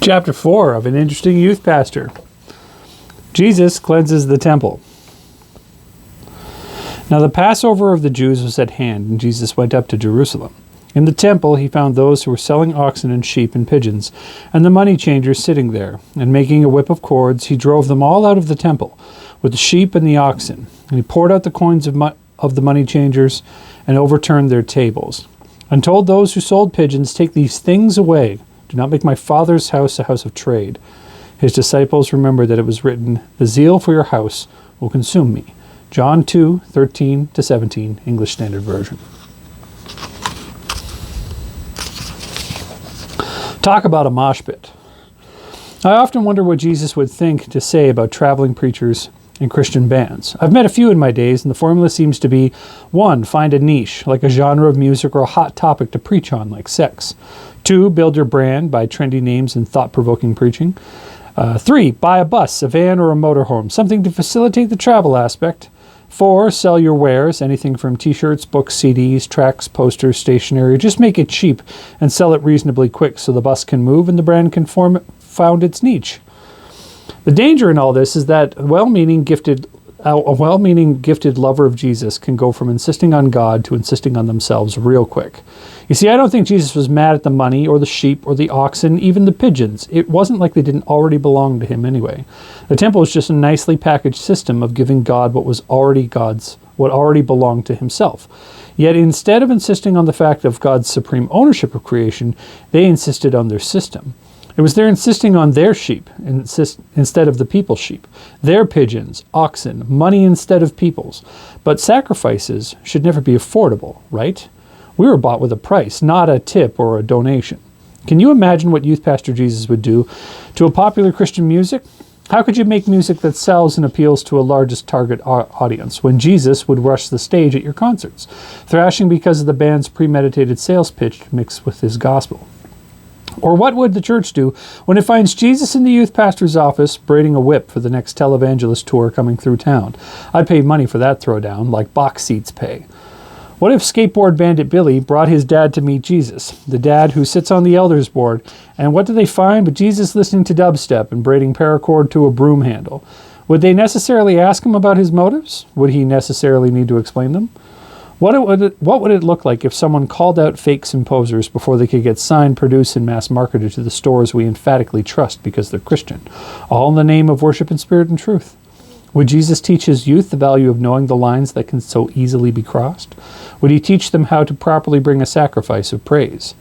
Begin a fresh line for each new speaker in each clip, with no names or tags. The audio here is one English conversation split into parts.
Chapter 4 of An Interesting Youth Pastor. Jesus cleanses the temple. Now the Passover of the Jews was at hand, and Jesus went up to Jerusalem. In the temple he found those who were selling oxen and sheep and pigeons, and the money changers sitting there. And making a whip of cords, he drove them all out of the temple, with the sheep and the oxen. And he poured out the coins of the money changers, and overturned their tables. And told those who sold pigeons, "Take these things away. Do not make my Father's house a house of trade." His disciples remembered that it was written, "The zeal for your house will consume me." John 2:13-17, English Standard Version. Talk about a mosh pit. I often wonder what Jesus would think to say about traveling preachers and Christian bands. I've met a few in my days, and the formula seems to be: 1. Find a niche, like a genre of music or a hot topic to preach on, like sex. 2. Build your brand by trendy names and thought-provoking preaching. 3. Buy a bus, a van, or a motorhome, something to facilitate the travel aspect. 4. Sell your wares, anything from t-shirts, books, CDs, tracts, posters, stationery. Just make it cheap and sell it reasonably quick so the bus can move and the brand can found its niche. The danger in all this is that a well-meaning gifted lover of Jesus can go from insisting on God to insisting on themselves real quick. You see, I don't think Jesus was mad at the money or the sheep or the oxen, even the pigeons. It wasn't like they didn't already belong to him anyway. The temple was just a nicely packaged system of giving God what was already God's, what already belonged to himself. Yet instead of insisting on the fact of God's supreme ownership of creation, they insisted on their system. It was their insisting on their sheep instead of the people's sheep, their pigeons, oxen, money instead of people's. But sacrifices should never be affordable, right? We were bought with a price, not a tip or a donation. Can you imagine what Youth Pastor Jesus would do to a popular Christian music? How could you make music that sells and appeals to a largest target audience when Jesus would rush the stage at your concerts, thrashing because of the band's premeditated sales pitch mixed with his gospel? Or what would the church do when it finds Jesus in the youth pastor's office braiding a whip for the next televangelist tour coming through town? I'd pay money for that throwdown, like box seats pay. What if skateboard bandit Billy brought his dad to meet Jesus, the dad who sits on the elders board, and what do they find but Jesus listening to dubstep and braiding paracord to a broom handle? Would they necessarily ask him about his motives? Would he necessarily need to explain them? What would it look like if someone called out fakes and posers before they could get signed, produced, and mass marketed to the stores we emphatically trust because they're Christian, all in the name of worship in spirit and truth? Would Jesus teach his youth the value of knowing the lines that can so easily be crossed? Would he teach them how to properly bring a sacrifice of praise?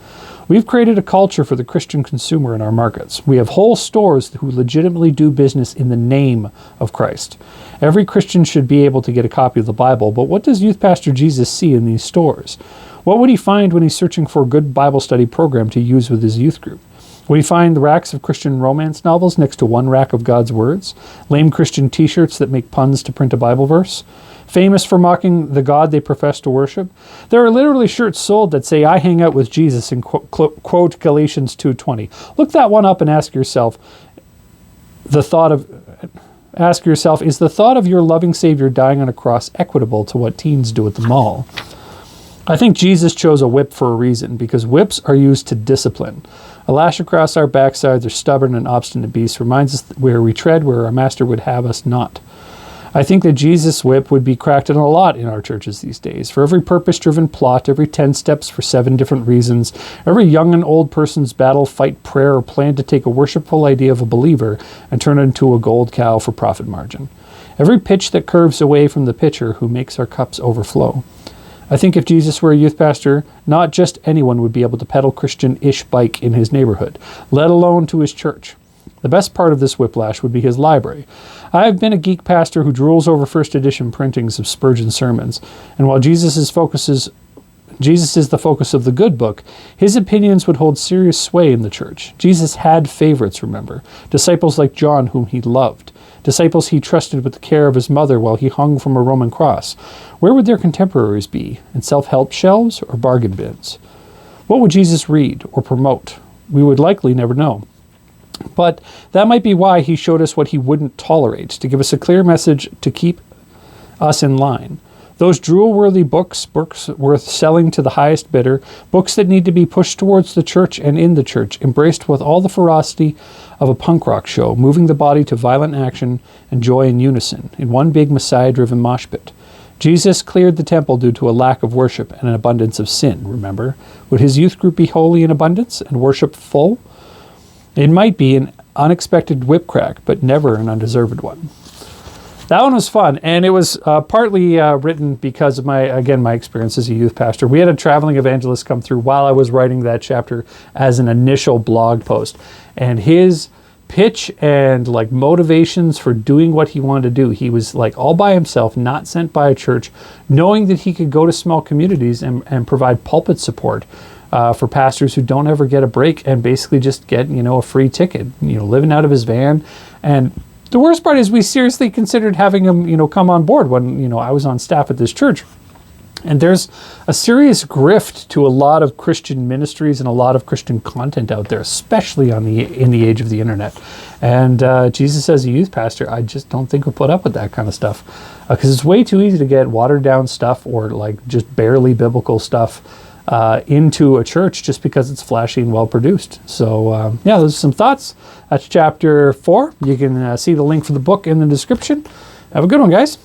We've created a culture for the Christian consumer in our markets. We have whole stores who legitimately do business in the name of Christ. Every Christian should be able to get a copy of the Bible, but what does Youth Pastor Jesus see in these stores? What would he find when he's searching for a good Bible study program to use with his youth group? Would he find the racks of Christian romance novels next to one rack of God's words? Lame Christian t-shirts that make puns to print a Bible verse? Famous for mocking the God they profess to worship? There are literally shirts sold that say, "I hang out with Jesus," and quote Galatians 2:20. Look that one up and ask yourself, is the thought of your loving Savior dying on a cross equitable to what teens do at the mall? I think Jesus chose a whip for a reason, because whips are used to discipline. A lash across our backsides are stubborn and obstinate beasts, reminds us where we tread, where our master would have us not. I think that Jesus' whip would be cracked in a lot in our churches these days. For every purpose-driven plot, every 10 steps for 7 different reasons, every young and old person's battle, fight, prayer, or plan to take a worshipful idea of a believer and turn it into a gold cow for profit margin. Every pitch that curves away from the pitcher who makes our cups overflow. I think if Jesus were a youth pastor, not just anyone would be able to pedal Christian-ish bike in his neighborhood, let alone to his church. The best part of this whiplash would be his library. I have been a geek pastor who drools over first edition printings of Spurgeon's sermons, and while Jesus is the focus of the good book, his opinions would hold serious sway in the church. Jesus had favorites, remember, disciples like John whom he loved, disciples he trusted with the care of his mother while he hung from a Roman cross. Where would their contemporaries be? In self-help shelves or bargain bins? What would Jesus read or promote? We would likely never know. But that might be why he showed us what he wouldn't tolerate, to give us a clear message to keep us in line. Those drool-worthy books worth selling to the highest bidder, books that need to be pushed towards the church and in the church, embraced with all the ferocity of a punk rock show, moving the body to violent action and joy in unison, in one big Messiah-driven mosh pit. Jesus cleared the temple due to a lack of worship and an abundance of sin, remember? Would his youth group be holy in abundance and worship full? It might be an unexpected whip crack, but never an undeserved one. That one was fun, and it was partly written because of my experience as a youth pastor. We had a traveling evangelist come through while I was writing that chapter as an initial blog post, and his pitch and like motivations for doing what he wanted to do, he was like all by himself, not sent by a church, knowing that he could go to small communities and provide pulpit support for pastors who don't ever get a break and basically just get, a free ticket, living out of his van. And the worst part is we seriously considered having him, come on board when, I was on staff at this church. And there's a serious grift to a lot of Christian ministries and a lot of Christian content out there, especially in the age of the internet. And Jesus, as a youth pastor, I just don't think we'll put up with that kind of stuff, because it's way too easy to get watered down stuff or like just barely biblical stuff into a church just because it's flashy and well produced. So those are some thoughts. That's chapter 4. You can see the link for the book in the description. Have a good one, guys.